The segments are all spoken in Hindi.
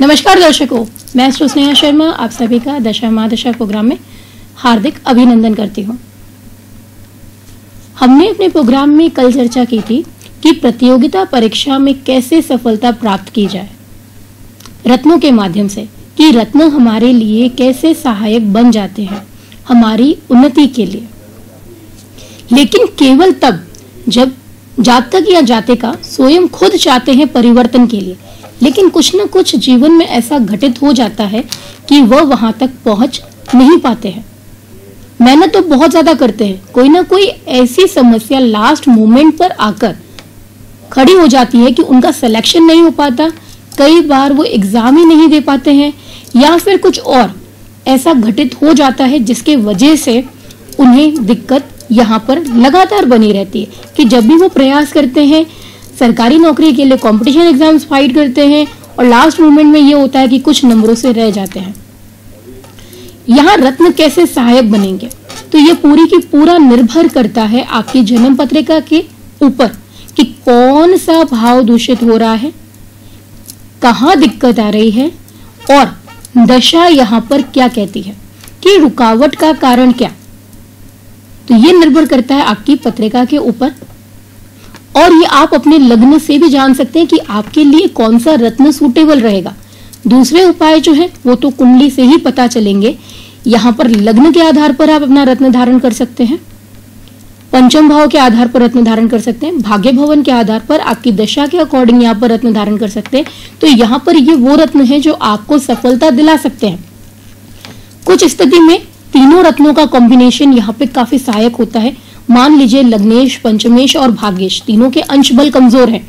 नमस्कार दर्शकों, मैं स्नेहा शर्मा आप सभी का दशा महादशा प्रोग्राम में हार्दिक अभिनंदन करती हूँ। हमने अपने प्रोग्राम में कल चर्चा की थी कि प्रतियोगिता परीक्षा में कैसे सफलता प्राप्त की जाए रत्नों के माध्यम से, कि रत्न हमारे लिए कैसे सहायक बन जाते हैं हमारी उन्नति के लिए। लेकिन केवल तब जब जातक या जातिका स्वयं खुद चाहते हैं परिवर्तन के लिए, लेकिन कुछ न कुछ जीवन में ऐसा घटित हो जाता है कि वह वहां तक पहुंच नहीं पाते हैं। मेहनत तो बहुत ज्यादा करते हैं, कोई ना कोई ऐसी समस्या लास्ट मोमेंट पर आकर खड़ी हो जाती है कि उनका सिलेक्शन नहीं हो पाता, कई बार वो एग्जाम ही नहीं दे पाते हैं, या फिर कुछ और ऐसा घटित हो जाता है जिसके वजह से उन्हें दिक्कत यहाँ पर लगातार बनी रहती है कि जब भी वो प्रयास करते हैं, सरकारी नौकरी के लिए कंपटीशन एग्जाम्स फाइट करते हैं और लास्ट मोमेंट में ये होता है कि कुछ नंबरों से रह जाते हैं। यहाँ रत्न कैसे सहायक बनेंगे, तो ये पूरी की पूरा निर्भर करता है आपकी जन्म पत्रिका के ऊपर कि कौन सा भाव दूषित हो रहा है, कहाँ दिक्कत आ रही है और दशा यहाँ पर क्या कहती है कि रुकावट का कारण क्या। तो ये निर्भर करता है आपकी पत्रिका के ऊपर, और ये आप अपने लग्न से भी जान सकते हैं कि आपके लिए कौन सा रत्न सूटेबल रहेगा। दूसरे उपाय जो है वो तो कुंडली से ही पता चलेंगे। यहाँ पर लग्न के आधार पर आप अपना रत्न धारण कर सकते हैं, पंचम भाव के आधार पर रत्न धारण कर सकते हैं, भाग्य भवन के आधार पर आपकी दशा के अकॉर्डिंग यहाँ पर रत्न धारण कर सकते हैं। तो यहाँ पर ये वो रत्न है जो आपको सफलता दिला सकते हैं। कुछ स्थिति में तीनों रत्नों का कॉम्बिनेशन यहाँ पे काफी सहायक होता है। मान लीजिए लग्नेश, पंचमेश और भाग्येश तीनों के अंश बल कमजोर है,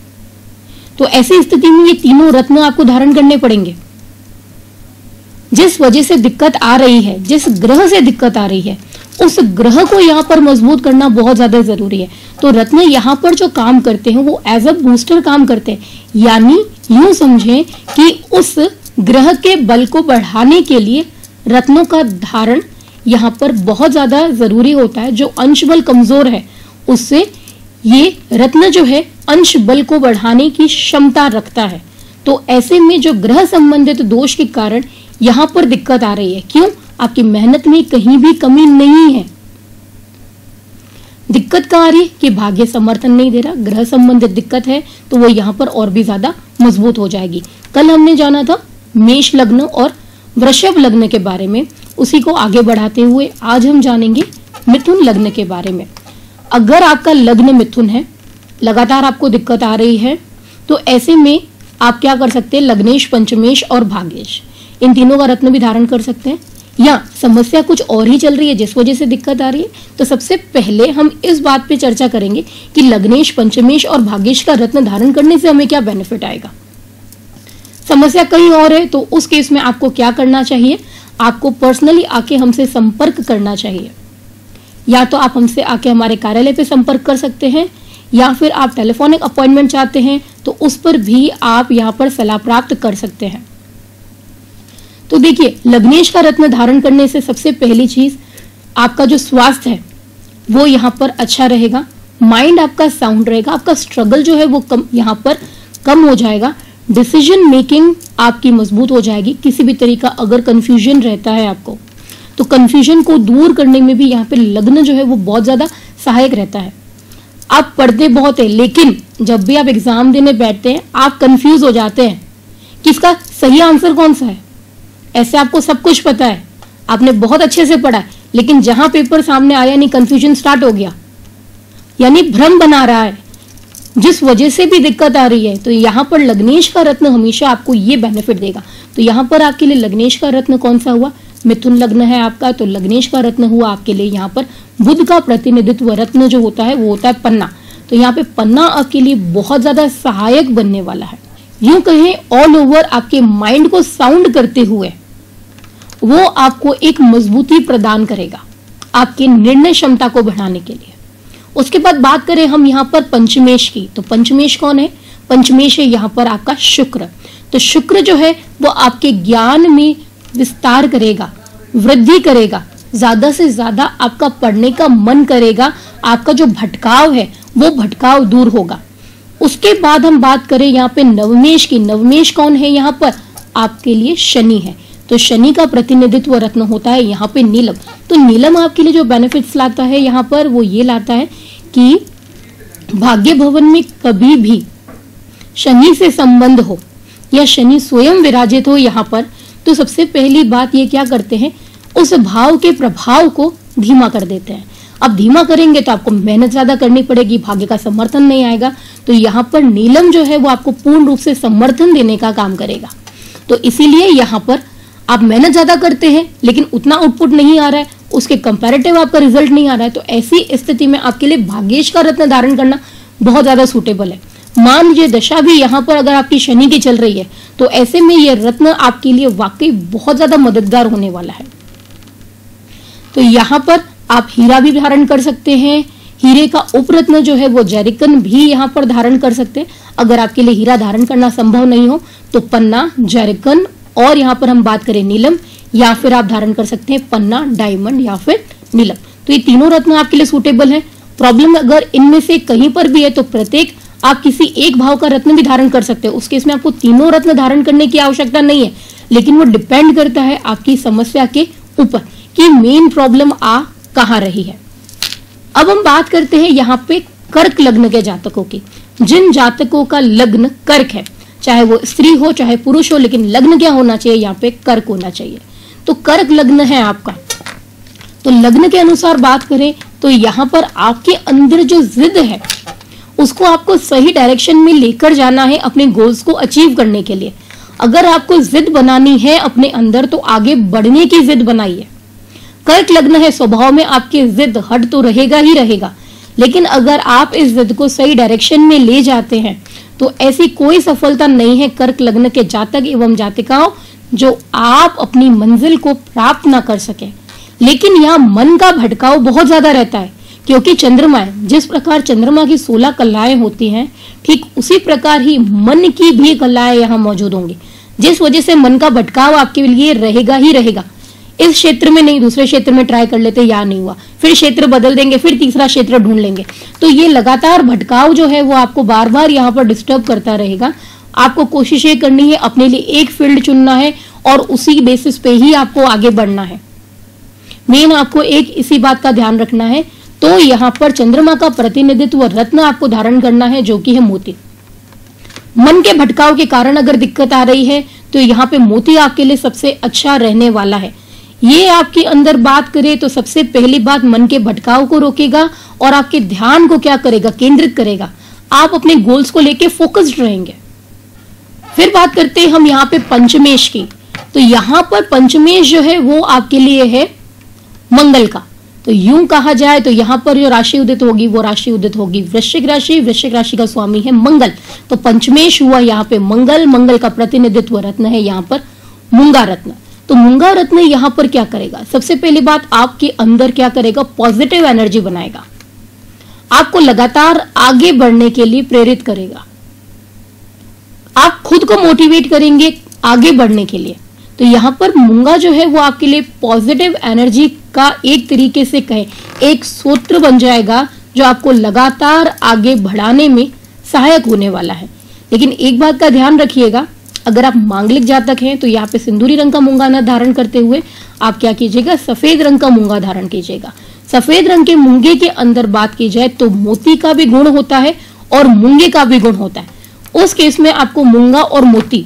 तो ऐसी स्थिति में ये तीनों रत्न आपको धारण करने पड़ेंगे। जिस वजह से दिक्कत आ रही है, जिस ग्रह से दिक्कत आ रही है, उस ग्रह को यहाँ पर मजबूत करना बहुत ज्यादा जरूरी है। तो रत्न यहाँ पर जो काम करते हैं वो एज अ बूस्टर काम करते हैं, यानी यूं समझें कि उस ग्रह के बल को बढ़ाने के लिए रत्नों का धारण यहाँ पर बहुत ज्यादा जरूरी होता है। जो अंश बल कमजोर है उससे ये रत्न जो है अंश बल को बढ़ाने की क्षमता रखता है। तो ऐसे में जो ग्रह संबंधित दोष के कारण यहाँ पर दिक्कत आ रही है, क्यों? आपकी मेहनत में कहीं भी कमी नहीं है। दिक्कत कहाँ आ रही है कि भाग्य समर्थन नहीं दे रहा, ग्रह संबंधित दिक्कत है, तो वो यहाँ पर और भी ज्यादा मजबूत हो जाएगी। कल हमने जाना था मेष लग्न और वृषभ लग्न के बारे में, उसी को आगे बढ़ाते हुए आज हम जानेंगे मिथुन लग्न के बारे में। अगर आपका लग्न मिथुन है, लगातार आपको दिक्कत आ रही है, तो ऐसे में आप क्या कर सकते हैं, लग्नेश, पंचमेश और भाग्येश इन तीनों का रत्न भी धारण कर सकते हैं। या समस्या कुछ और ही चल रही है जिस वजह से दिक्कत आ रही है, तो सबसे पहले हम इस बात पे चर्चा करेंगे कि लग्नेश, पंचमेश और भाग्येश का रत्न धारण करने से हमें क्या बेनिफिट आएगा। समस्या कहीं और है तो उस केस में आपको क्या करना चाहिए, आपको पर्सनली आके हमसे संपर्क करना चाहिए। या तो आप हमसे आके हमारे कार्यालय पे संपर्क कर सकते हैं, या फिर आप टेलीफोनिक अपॉइंटमेंट चाहते हैं तो उस पर भी आप यहाँ पर सलाह प्राप्त कर सकते हैं। तो देखिए, लग्नेश का रत्न धारण करने से सबसे पहली चीज आपका जो स्वास्थ्य है वो यहाँ पर अच्छा रहेगा, माइंड आपका साउंड रहेगा, आपका स्ट्रगल जो है वो यहाँ पर कम हो जाएगा, डिसीजन मेकिंग आपकी मजबूत हो जाएगी। किसी भी तरीका अगर कंफ्यूजन रहता है आपको, तो कंफ्यूजन को दूर करने में भी यहाँ पे लग्न जो है वो बहुत ज्यादा सहायक रहता है। आप पढ़ते बहुत है, लेकिन जब भी आप एग्जाम देने बैठते हैं आप कंफ्यूज हो जाते हैं कि इसका सही आंसर कौन सा है। ऐसे आपको सब कुछ पता है, आपने बहुत अच्छे से पढ़ा है, लेकिन जहां पेपर सामने आया नहीं कंफ्यूजन स्टार्ट हो गया, यानी भ्रम बना रहा है, जिस वजह से भी दिक्कत आ रही है। तो यहाँ पर लग्नेश का रत्न हमेशा आपको ये बेनिफिट देगा। तो यहाँ पर आपके लिए लग्नेश का रत्न कौन सा हुआ, मिथुन लग्न है आपका, तो लग्नेश का रत्न हुआ आपके लिए यहाँ पर बुध का प्रतिनिधित्व रत्न जो होता है वो होता है पन्ना। तो यहाँ पे पन्ना आपके लिए बहुत ज्यादा सहायक बनने वाला है। यूं कहें ऑल ओवर आपके माइंड को साउंड करते हुए वो आपको एक मजबूती प्रदान करेगा आपकी निर्णय क्षमता को बढ़ाने के लिए। उसके बाद बात करें हम यहाँ पर पंचमेश की, तो पंचमेश कौन है, पंचमेश है यहाँ पर आपका शुक्र। तो शुक्र जो है वो आपके ज्ञान में विस्तार करेगा, वृद्धि करेगा, ज्यादा से ज्यादा आपका पढ़ने का मन करेगा, आपका जो भटकाव है वो भटकाव दूर होगा। उसके बाद हम बात करें यहाँ पे नवमेश की। नवमेश कौन है यहाँ पर, आपके लिए शनि है। तो शनि का प्रतिनिधित्व रत्न होता है यहाँ पे नीलम। तो नीलम आपके लिए जो बेनिफिट्स लाता है यहाँ पर वो ये लाता है कि भाग्य भवन में कभी भी शनि से संबंध हो या शनि स्वयं विराजित हो यहाँ पर, तो सबसे पहली बात ये क्या करते हैं, उस भाव के प्रभाव को धीमा कर देते हैं। अब धीमा करेंगे तो आपको मेहनत ज्यादा करनी पड़ेगी, भाग्य का समर्थन नहीं आएगा। तो यहाँ पर नीलम जो है वो आपको पूर्ण रूप से समर्थन देने का काम करेगा। तो इसीलिए यहाँ पर आप मेहनत ज्यादा करते हैं लेकिन उतना आउटपुट नहीं आ रहा है, उसके कंपैरेटिव आपका रिजल्ट नहीं आ रहा है, तो ऐसी स्थिति में आपके लिए भाग्येश का रत्न धारण करना बहुत ज्यादा सूटेबल है। मान लीजिए दशा भी यहाँ पर अगर आपकी शनि की चल रही है तो ऐसे में ये रत्न आपके लिए वाकई बहुत ज्यादा मददगार होने वाला है। तो यहाँ पर आप हीरा भी धारण कर सकते हैं। हीरे का उपरत्न जो है वो जैरिकन भी यहाँ पर धारण कर सकते हैं। अगर आपके लिए हीरा धारण करना संभव नहीं हो तो पन्ना, जैरिकन और यहाँ पर हम बात करें नीलम, या फिर आप धारण कर सकते हैं पन्ना, डायमंड या फिर नीलम। तो ये तीनों रत्न आपके लिए सूटेबल है। प्रॉब्लम अगर इनमें से कहीं पर भी है तो प्रत्येक आप किसी एक भाव का रत्न भी धारण कर सकते हो। उस केस में आपको तीनों रत्न धारण करने की आवश्यकता नहीं है, लेकिन वो डिपेंड करता है आपकी समस्या के ऊपर कि मेन प्रॉब्लम आ कहाँ रही है। अब हम बात करते हैं यहाँ पे कर्क लग्न के जातकों की। जिन जातकों का लग्न कर्क है, चाहे वो स्त्री हो चाहे पुरुष हो, लेकिन लग्न क्या होना चाहिए, यहाँ पे कर्क होना चाहिए। तो कर्क लग्न है आपका, तो लग्न के अनुसार बात करें तो यहाँ पर आपके अंदर जो जिद है उसको आपको सही डायरेक्शन में लेकर जाना है अपने गोल्स को अचीव करने के लिए। अगर आपको जिद बनानी है अपने अंदर तो आगे बढ़ने की जिद बनाइए। कर्क लग्न है, स्वभाव में आपकी जिद हट तो रहेगा ही रहेगा, लेकिन अगर आप इस जिद को सही डायरेक्शन में ले जाते हैं तो ऐसी कोई सफलता नहीं है कर्क लग्न के जातक एवं जातिकाओं जो आप अपनी मंजिल को प्राप्त ना कर सके। लेकिन यहाँ मन का भटकाव बहुत ज्यादा रहता है, क्योंकि चंद्रमा है। जिस प्रकार चंद्रमा की 16 कलाएं होती हैं, ठीक उसी प्रकार ही मन की भी कलाएं यहाँ मौजूद होंगी, जिस वजह से मन का भटकाव आपके लिए रहेगा ही रहेगा। इस क्षेत्र में नहीं, दूसरे क्षेत्र में ट्राई कर लेते, या नहीं हुआ, फिर क्षेत्र बदल देंगे, फिर तीसरा क्षेत्र ढूंढ लेंगे। तो ये लगातार भटकाव जो है वो आपको बार बार यहाँ पर डिस्टर्ब करता रहेगा। आपको कोशिश ये करनी है, अपने लिए एक फील्ड चुनना है और उसी बेसिस पे ही आपको आगे बढ़ना है। मेन आपको एक इसी बात का ध्यान रखना है। तो यहाँ पर चंद्रमा का प्रतिनिधित्व रत्न आपको धारण करना है जो कि है मोती। मन के भटकाव के कारण अगर दिक्कत आ रही है तो यहाँ पे मोती आपके लिए सबसे अच्छा रहने वाला है। ये आपके अंदर बात करें तो सबसे पहली बात मन के भटकाव को रोकेगा और आपके ध्यान को क्या करेगा, केंद्रित करेगा। आप अपने गोल्स को लेके फोकस्ड रहेंगे। फिर बात करते हैं हम यहाँ पे पंचमेश की। तो यहाँ पर पंचमेश जो है वो आपके लिए है मंगल का। तो यूं कहा जाए तो यहाँ पर जो राशि उदित होगी वो राशि उदित होगी वृश्चिक राशि। वृश्चिक राशि का स्वामी है मंगल, तो पंचमेश हुआ यहाँ पे मंगल। मंगल का प्रतिनिधित्व रत्न है यहाँ पर मूंगा रत्न। तो मूंगा रत्न यहाँ पर क्या करेगा, सबसे पहली बात आपके अंदर क्या करेगा, पॉजिटिव एनर्जी बनाएगा, आपको लगातार आगे बढ़ने के लिए प्रेरित करेगा। आप खुद को मोटिवेट करेंगे आगे बढ़ने के लिए। तो यहाँ पर मूंगा जो है वो आपके लिए पॉजिटिव एनर्जी का एक तरीके से कहें एक सूत्र बन जाएगा जो आपको लगातार आगे बढ़ाने में सहायक होने वाला है। लेकिन एक बात का ध्यान रखिएगा, अगर आप मांगलिक जातक हैं तो यहाँ पे सिंदूरी रंग का मूंगा न धारण करते हुए आप क्या कीजिएगा, सफेद रंग का मूंगा धारण कीजिएगा। सफेद रंग के मूंगे के अंदर बात की जाए तो मोती का भी गुण होता है और मूंगे का भी गुण होता है। उस केस में आपको मूंगा और मोती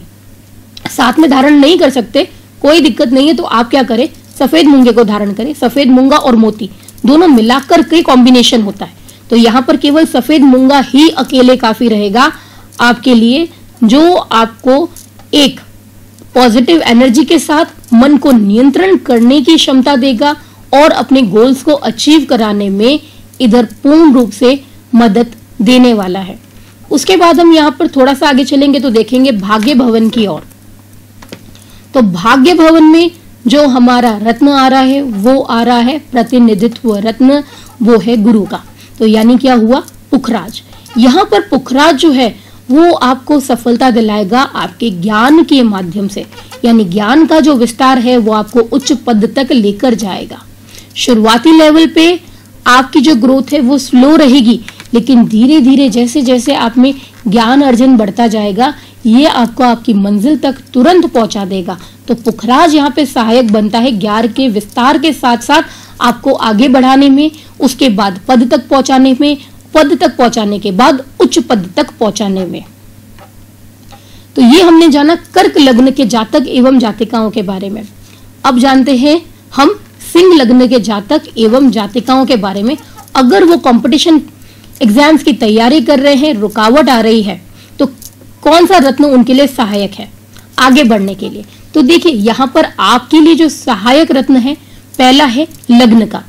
साथ में धारण नहीं कर सकते, कोई दिक्कत नहीं है। तो आप क्या करें, सफेद मूंगे को धारण करें। सफेद मूंगा और मोती दोनों मिलाकर के कॉम्बिनेशन होता है। तो यहाँ पर केवल सफेद मूंगा ही अकेले काफी रहेगा आपके लिए, जो आपको एक पॉजिटिव एनर्जी के साथ मन को नियंत्रण करने की क्षमता देगा और अपने गोल्स को अचीव कराने में इधर पूर्ण रूप से मदद देने वाला है। उसके बाद हम यहाँ पर थोड़ा सा आगे चलेंगे तो देखेंगे भाग्य भवन की ओर। तो भाग्य भवन में जो हमारा रत्न आ रहा है वो आ रहा है प्रतिनिधित्व रत्न, वो है गुरु का। तो यानी क्या हुआ, पुखराज। यहाँ पर पुखराज जो है वो आपको सफलता दिलाएगा आपके ज्ञान के माध्यम से, यानी ज्ञान का जो विस्तार है वो आपको उच्च पद तक लेकर जाएगा। शुरुआती लेवल पे आपकी जो ग्रोथ है वो स्लो रहेगी, लेकिन धीरे धीरे जैसे जैसे आप में ज्ञान अर्जन बढ़ता जाएगा ये आपको आपकी मंजिल तक तुरंत पहुंचा देगा। तो पुखराज यहाँ पे सहायक बनता है ज्ञान के विस्तार के साथ साथ आपको आगे बढ़ाने में, उसके बाद पद तक पहुंचाने में, पद तक पहुंचाने के बाद उच्च पद तक पहुंचाने में। तो ये हमने जाना कर्क लग्न के जातक एवं जातिकाओं के बारे में। अब जानते हैं हम सिंह लग्न के जातक एवं जातिकाओं के बारे में। अगर वो कंपटीशन एग्जाम्स की तैयारी कर रहे हैं, रुकावट आ रही है, तो कौन सा रत्न उनके लिए सहायक है आगे बढ़ने के लिए? तो देखिए यहाँ पर आपके लिए जो सहायक रत्न है, पहला है लग्न का।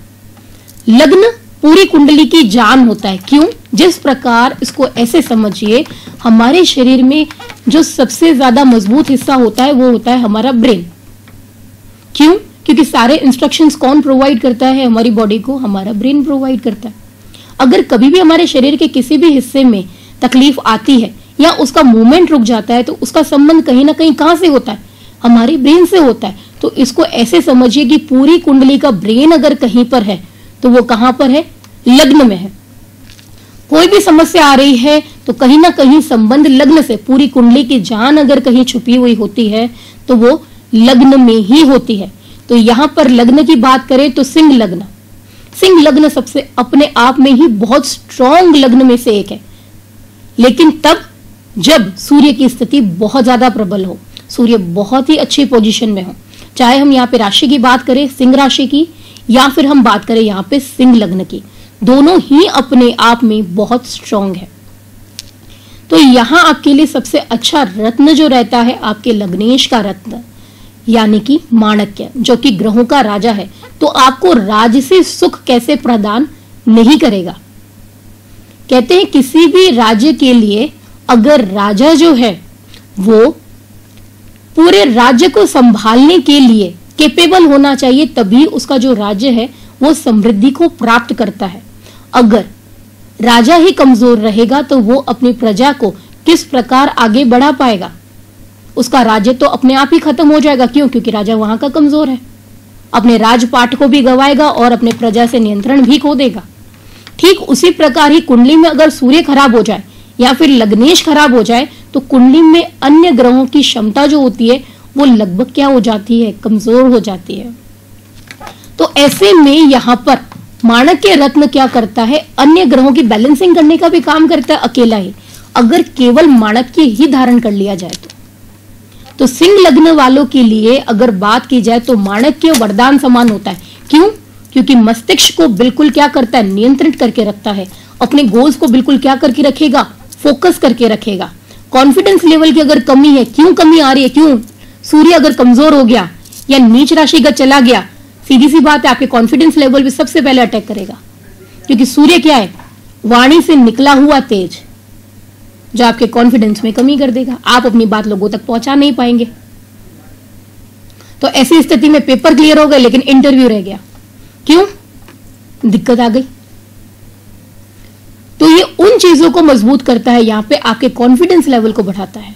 लग्न पूरी कुंडली की जान होता है। क्यों? जिस प्रकार इसको ऐसे समझिए, हमारे शरीर में जो सबसे ज्यादा मजबूत हिस्सा होता है वो होता है हमारा ब्रेन। क्यों? क्योंकि सारे इंस्ट्रक्शंस कौन प्रोवाइड करता है हमारी बॉडी को? हमारा ब्रेन प्रोवाइड करता है। अगर कभी भी हमारे शरीर के किसी भी हिस्से में तकलीफ आती है या उसका मूवमेंट रुक जाता है, तो उसका संबंध कहीं ना कहीं कहां से होता है? हमारे ब्रेन से होता है। तो इसको ऐसे समझिए कि पूरी कुंडली का ब्रेन अगर कहीं पर है तो वो कहां पर है? लग्न में है। कोई भी समस्या आ रही है तो कहीं ना कहीं संबंध लग्न से, पूरी कुंडली की जान अगर कहीं छुपी हुई होती है तो वो लग्न में ही होती है। तो यहां पर लग्न की बात करें तो सिंह लग्न, सिंह लग्न सबसे अपने आप में ही बहुत स्ट्रॉन्ग लग्न में से एक है। लेकिन तब जब सूर्य की स्थिति बहुत ज्यादा प्रबल हो, सूर्य बहुत ही अच्छी पोजीशन में हो, चाहे हम यहाँ पे राशि की बात करें सिंह राशि की, या फिर हम बात करें यहाँ पे सिंह लग्न की, दोनों ही अपने आप में बहुत स्ट्रॉन्ग है। तो यहाँ आपके लिए सबसे अच्छा रत्न जो रहता है आपके लग्नेश का रत्न, यानी कि माणक्य, जो कि ग्रहों का राजा है। तो आपको राजसी सुख कैसे प्रदान नहीं करेगा? कहते हैं किसी भी राज्य के लिए अगर राजा जो है वो पूरे राज्य को संभालने के लिए कैपेबल होना चाहिए, तभी उसका जो राज्य है वो समृद्धि को प्राप्त करता है। अगर राजा ही कमजोर रहेगा तो वो अपनी प्रजा को किस प्रकार आगे बढ़ा पाएगा? उसका राज्य तो अपने आप ही खत्म हो जाएगा। क्यों? क्योंकि राजा वहां का कमजोर है। अपने राजपाट को भी गवाएगा और अपने प्रजा से नियंत्रण भी खो देगा। ठीक उसी प्रकार ही कुंडली में अगर सूर्य खराब हो जाए या फिर लग्नेश खराब हो जाए तो कुंडली में अन्य ग्रहों की क्षमता जो होती है वो लगभग क्या हो जाती है? कमजोर हो जाती है। तो ऐसे में यहाँ पर माणक्य रत्न क्या करता है? अन्य ग्रहों की बैलेंसिंग करने का भी काम करता है अकेला ही, अगर केवल माणक्य ही धारण कर लिया जाए तो सिंह लग्न वालों के लिए अगर बात की जाए तो माणक्य वरदान समान होता है। क्यों? क्योंकि मस्तिष्क को बिल्कुल क्या करता है? नियंत्रित करके रखता है। अपने गोल्स को बिल्कुल क्या करके रखेगा? फोकस करके रखेगा। कॉन्फिडेंस लेवल की अगर कमी है, क्यों कमी आ रही है? क्यों? सूर्य अगर कमजोर हो गया या नीच राशि का चला गया, सीधी सी बात है आपके कॉन्फिडेंस लेवल पे सबसे पहले अटैक करेगा। क्योंकि सूर्य क्या है? वाणी से निकला हुआ तेज, जो आपके कॉन्फिडेंस में कमी कर देगा। आप अपनी बात लोगों तक पहुंचा नहीं पाएंगे। तो ऐसी स्थिति में पेपर क्लियर हो गए लेकिन इंटरव्यू रह गया। क्यों? दिक्कत आ गई। तो ये उन चीजों को मजबूत करता है, यहां पे आपके कॉन्फिडेंस लेवल को बढ़ाता है।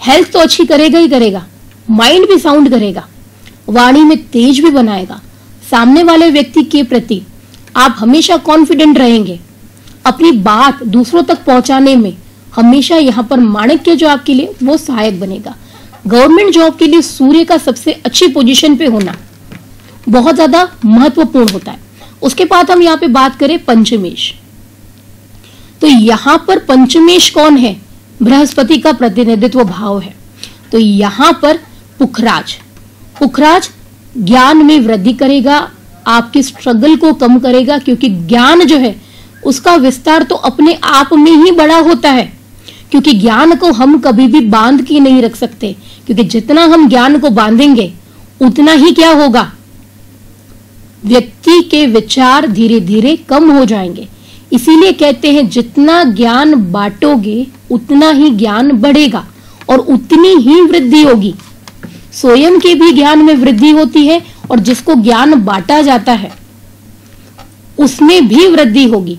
हेल्थ तो अच्छी करेगा ही करेगा, माइंड भी साउंड करेगा, वाणी में तेज भी बनाएगा। सामने वाले व्यक्ति के प्रति आप हमेशा कॉन्फिडेंट रहेंगे। अपनी बात दूसरों तक पहुंचाने में हमेशा यहाँ पर माणक्य जो आपके लिए वो सहायक बनेगा। गवर्नमेंट जॉब के लिए सूर्य का सबसे अच्छी पोजीशन पे होना बहुत ज्यादा महत्वपूर्ण होता है। उसके बाद हम यहाँ पे बात करें पंचमेश, तो यहाँ पर पंचमेश कौन है? बृहस्पति का प्रतिनिधित्व भाव है। तो यहाँ पर पुखराज, पुखराज ज्ञान में वृद्धि करेगा, आपके स्ट्रगल को कम करेगा, क्योंकि ज्ञान जो है उसका विस्तार तो अपने आप में ही बड़ा होता है। क्योंकि ज्ञान को हम कभी भी बांध के नहीं रख सकते, क्योंकि जितना हम ज्ञान को बांधेंगे उतना ही क्या होगा? व्यक्ति के विचार धीरे धीरे कम हो जाएंगे। इसीलिए कहते हैं जितना ज्ञान बांटोगे उतना ही ज्ञान बढ़ेगा और उतनी ही वृद्धि होगी। स्वयं के भी ज्ञान में वृद्धि होती है और जिसको ज्ञान बांटा जाता है उसमें भी वृद्धि होगी।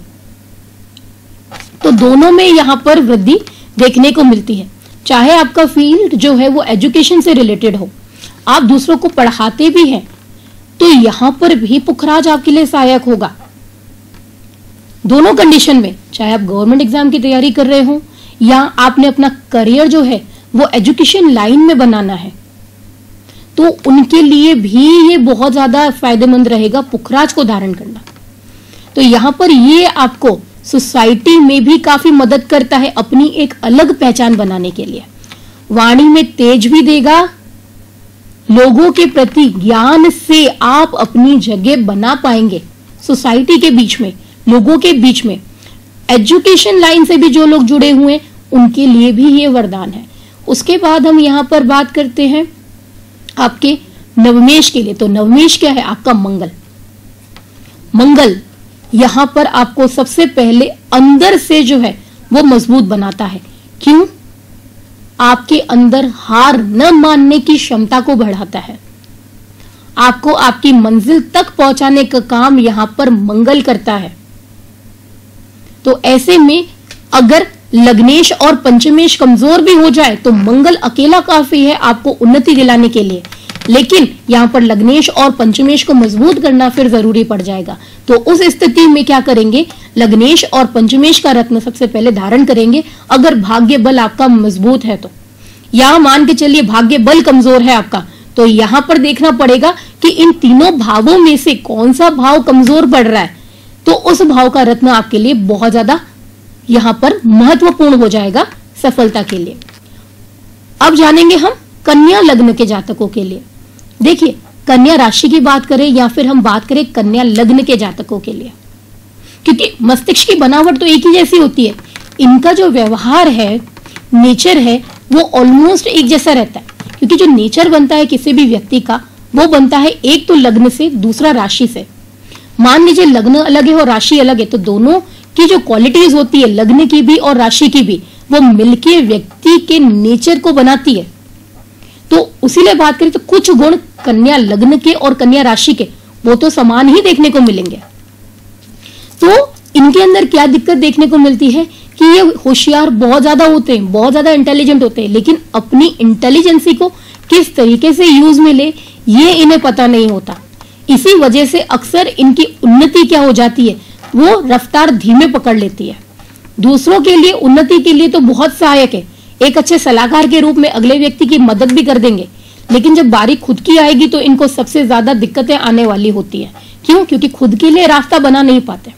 तो दोनों में यहां पर वृद्धि देखने को मिलती है। चाहे आपका फील्ड जो है वो एजुकेशन से रिलेटेड हो, आप दूसरों को पढ़ाते भी हैं, तो यहां पर भी पुखराज आपके लिए सहायक होगा। दोनों कंडीशन में, चाहे आप गवर्नमेंट एग्जाम की तैयारी कर रहे हो या आपने अपना करियर जो है वो एजुकेशन लाइन में बनाना है, तो उनके लिए भी ये बहुत ज्यादा फायदेमंद रहेगा पुखराज को धारण करना। तो यहां पर ये आपको सोसाइटी में भी काफी मदद करता है अपनी एक अलग पहचान बनाने के लिए। वाणी में तेज भी देगा, लोगों के प्रति ज्ञान से आप अपनी जगह बना पाएंगे सोसाइटी के बीच में, लोगों के बीच में। एजुकेशन लाइन से भी जो लोग जुड़े हुए हैं उनके लिए भी ये वरदान है। उसके बाद हम यहाँ पर बात करते हैं आपके नवमेश के लिए। तो नवमेश क्या है? आपका मंगल। मंगल यहां पर आपको सबसे पहले अंदर से जो है वो मजबूत बनाता है। क्यों? आपके अंदर हार न मानने की क्षमता को बढ़ाता है, आपको आपकी मंजिल तक पहुंचाने का काम यहां पर मंगल करता है। तो ऐसे में अगर लग्नेश और पंचमेश कमजोर भी हो जाए तो मंगल अकेला काफी है आपको उन्नति दिलाने के लिए, लेकिन यहां पर लग्नेश और पंचमेश को मजबूत करना फिर जरूरी पड़ जाएगा। तो उस स्थिति में क्या करेंगे? लग्नेश और पंचमेश का रत्न सबसे पहले धारण करेंगे अगर भाग्य बल आपका मजबूत है तो। या मान के चलिए भाग्य बल कमजोर है आपका, तो यहां पर देखना पड़ेगा कि इन तीनों भावों में से कौन सा भाव कमजोर पड़ रहा है, तो उस भाव का रत्न आपके लिए बहुत ज्यादा यहां पर महत्वपूर्ण हो जाएगा सफलता के लिए। अब जानेंगे हम कन्या लग्न के जातकों के लिए। देखिए, कन्या राशि की बात करें या फिर हम बात करें कन्या लग्न के जातकों के लिए, क्योंकि मस्तिष्क की बनावट तो एक ही जैसी होती है, इनका जो व्यवहार है, नेचर है, वो ऑलमोस्ट एक जैसा रहता है। क्योंकि जो नेचर बनता है किसी भी व्यक्ति का, वो बनता है एक तो लग्न से, दूसरा राशि से। मान लीजिए लग्न अलग है और राशि अलग है, तो दोनों की जो क्वालिटीज होती है लग्न की भी और राशि की भी, वो मिलके व्यक्ति के नेचर को बनाती है। तो उसीलिए बात करें तो कुछ गुण कन्या लग्न के और कन्या राशि के वो तो समान ही देखने को मिलेंगे। तो इनके अंदर क्या दिक्कत देखने को मिलती है कि ये होशियार बहुत ज्यादा होते हैं, बहुत ज्यादा इंटेलिजेंट होते हैं, लेकिन अपनी इंटेलिजेंसी को किस तरीके से यूज में ले ये इन्हें पता नहीं होता। इसी वजह से अक्सर इनकी उन्नति क्या हो जाती है, वो रफ्तार धीमे पकड़ लेती है। दूसरों के लिए उन्नति के लिए तो बहुत सहायक है, एक अच्छे सलाहकार के रूप में अगले व्यक्ति की मदद भी कर देंगे, लेकिन जब बारी खुद की आएगी तो इनको सबसे ज्यादा दिक्कतें आने वाली होती है। क्यों? क्योंकि खुद के लिए रास्ता बना नहीं पाते।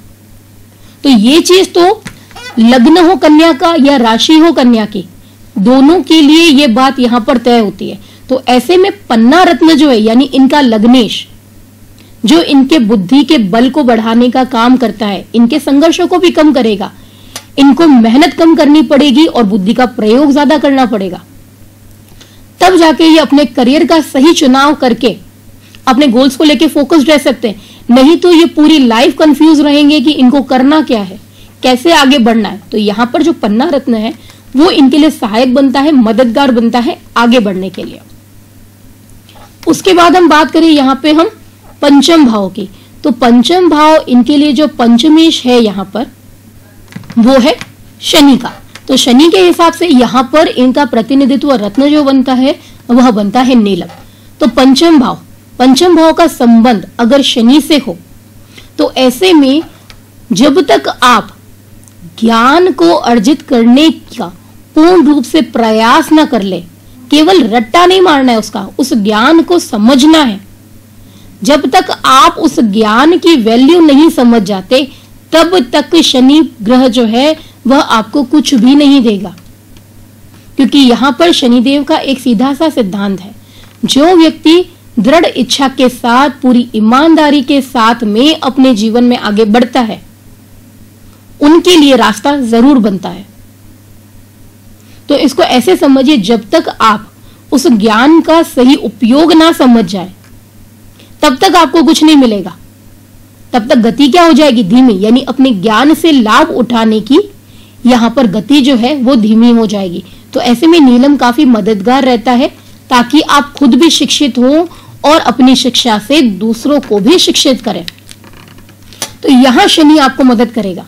तो ये चीज तो लग्न हो कन्या का या राशि हो कन्या की, दोनों के लिए ये बात यहां पर तय होती है। तो ऐसे में पन्ना रत्न जो है यानी इनका लग्नेश, जो इनके बुद्धि के बल को बढ़ाने का काम करता है, इनके संघर्षों को भी कम करेगा, इनको मेहनत कम करनी पड़ेगी और बुद्धि का प्रयोग ज्यादा करना पड़ेगा, तब जाके ये अपने करियर का सही चुनाव करके अपने गोल्स को लेके फोकस्ड रह सकते हैं। नहीं तो ये पूरी लाइफ कंफ्यूज रहेंगे कि इनको करना क्या है, कैसे आगे बढ़ना है। तो यहाँ पर जो पन्ना रत्न है वो इनके लिए सहायक बनता है, मददगार बनता है आगे बढ़ने के लिए। उसके बाद हम बात करें यहाँ पे हम पंचम भाव की, तो पंचम भाव इनके लिए जो पंचमेश है यहाँ पर वो है शनि का। तो शनि के हिसाब से यहाँ पर इनका प्रतिनिधित्व रत्न जो बनता है वह बनता है नीलम। तो पंचम भाव का संबंध अगर शनि से हो तो ऐसे में जब तक आप ज्ञान को अर्जित करने का पूर्ण रूप से प्रयास न कर ले, केवल रट्टा नहीं मारना है उसका, उस ज्ञान को समझना है, जब तक आप उस ज्ञान की वैल्यू नहीं समझ जाते तब तक शनि ग्रह जो है वह आपको कुछ भी नहीं देगा। क्योंकि यहां पर शनिदेव का एक सीधा सा सिद्धांत है, जो व्यक्ति दृढ़ इच्छा के साथ, पूरी ईमानदारी के साथ में अपने जीवन में आगे बढ़ता है, उनके लिए रास्ता जरूर बनता है। तो इसको ऐसे समझिए, जब तक आप उस ज्ञान का सही उपयोग ना समझ जाए तब तक आपको कुछ नहीं मिलेगा। तब तक गति क्या हो जाएगी? धीमी, यानी अपने ज्ञान से लाभ उठाने की यहां पर गति जो है वो धीमी हो जाएगी। तो ऐसे में नीलम काफी मददगार रहता है ताकि आप खुद भी शिक्षित हो और अपनी शिक्षा से दूसरों को भी शिक्षित करें। तो यहां शनि आपको मदद करेगा।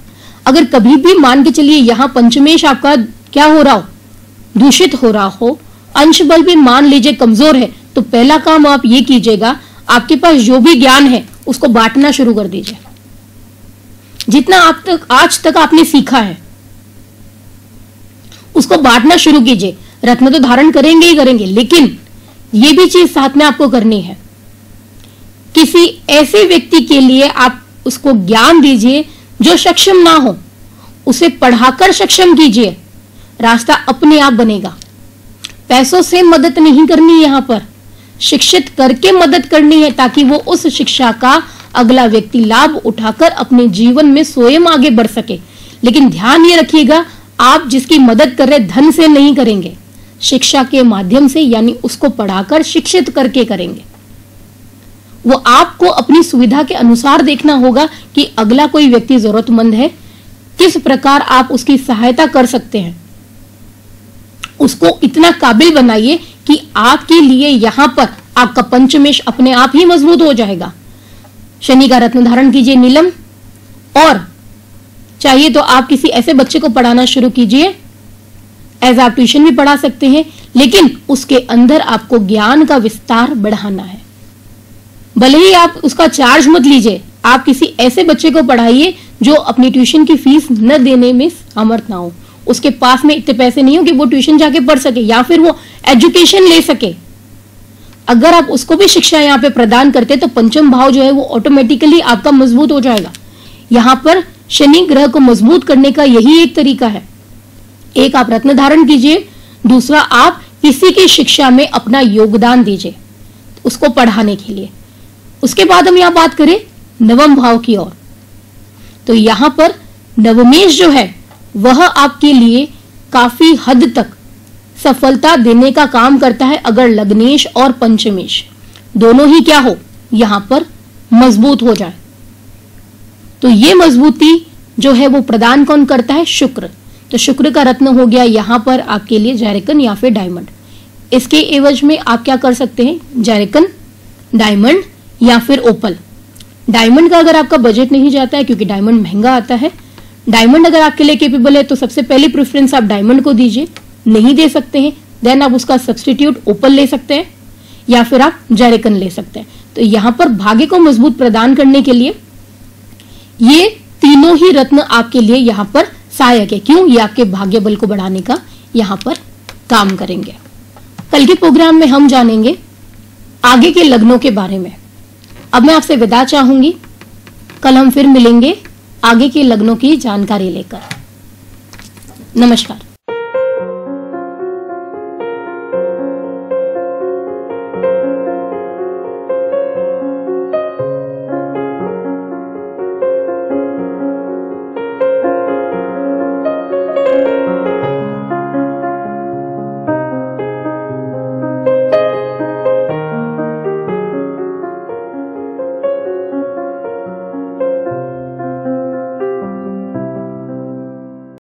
अगर कभी भी मान के चलिए यहां पंचमेश आपका क्या हो रहा हो, दूषित हो रहा हो, अंश बल भी मान लीजिए कमजोर है, तो पहला काम आप ये कीजिएगा, आपके पास जो भी ज्ञान है उसको बांटना शुरू कर दीजिए। जितना आज तक आपने सीखा है उसको बांटना शुरू कीजिए। रत्न तो धारण करेंगे ही करेंगे, लेकिन ये भी चीज साथ में आपको करनी है। किसी ऐसे व्यक्ति के लिए आप उसको ज्ञान दीजिए जो सक्षम ना हो, उसे पढ़ाकर सक्षम कीजिए, रास्ता अपने आप बनेगा। पैसों से मदद नहीं करनी, यहां पर शिक्षित करके मदद करनी है, ताकि वो उस शिक्षा का अगला व्यक्ति लाभ उठाकर अपने जीवन में स्वयं आगे बढ़ सके। लेकिन ध्यान ये रखिएगा, आप जिसकी मदद कर रहे धन से नहीं करेंगे, शिक्षा के माध्यम से, यानी उसको पढ़ाकर शिक्षित करके करेंगे। वो आपको अपनी सुविधा के अनुसार देखना होगा कि अगला कोई व्यक्ति जरूरतमंद है, किस प्रकार आप उसकी सहायता कर सकते हैं। उसको इतना काबिल बनाइए कि आपके लिए यहां पर आपका पंचमेश अपने आप ही मजबूत हो जाएगा। शनि का रत्न धारण कीजिए नीलम, और चाहिए तो आप किसी ऐसे बच्चे को पढ़ाना शुरू कीजिए। एज आप ट्यूशन भी पढ़ा सकते हैं, लेकिन उसके अंदर आपको ज्ञान का विस्तार बढ़ाना है। भले ही आप उसका चार्ज मत लीजिए, आप किसी ऐसे बच्चे को पढ़ाइए जो अपनी ट्यूशन की फीस न देने में समर्थ ना हो, उसके पास में इतने पैसे नहीं हो कि वो ट्यूशन जाके पढ़ सके या फिर वो एजुकेशन ले सके। अगर आप उसको भी शिक्षा यहाँ पे प्रदान करते तो पंचम भाव जो है वो ऑटोमेटिकली आपका मजबूत हो जाएगा। यहाँ पर शनि ग्रह को मजबूत करने का यही एक तरीका है। एक, आप रत्न धारण कीजिए, दूसरा आप किसी की शिक्षा में अपना योगदान दीजिए उसको पढ़ाने के लिए। उसके बाद हम यहां बात करें नवम भाव की ओर, तो यहां पर नवमेश जो है वह आपके लिए काफी हद तक सफलता देने का काम करता है, अगर लग्नेश और पंचमेश दोनों ही क्या हो, यहां पर मजबूत हो जाए। तो ये मजबूती जो है वो प्रदान कौन करता है, शुक्र। तो शुक्र का रत्न हो गया यहां पर आपके लिए जैरेकन या फिर डायमंड। इसके एवज में आप क्या कर सकते हैं, जैरेकन, डायमंड या फिर ओपल। डायमंड का अगर आपका बजट नहीं जाता है, क्योंकि डायमंड महंगा आता है, डायमंड अगर आपके लिए केपेबल है तो सबसे पहली प्रेफरेंस आप डायमंड को दीजिए। नहीं दे सकते हैं देन आप उसका सब्सटीट्यूट ओपल ले सकते हैं या फिर आप जैरेकन ले सकते हैं। तो यहां पर भाग्य को मजबूत प्रदान करने के लिए ये तीनों ही रत्न आपके लिए यहां पर सहायक है। क्यों? ये आपके भाग्य बल को बढ़ाने का यहां पर काम करेंगे। कल के प्रोग्राम में हम जानेंगे आगे के लग्नों के बारे में। अब मैं आपसे विदा चाहूंगी, कल हम फिर मिलेंगे आगे के लग्नों की जानकारी लेकर। नमस्कार।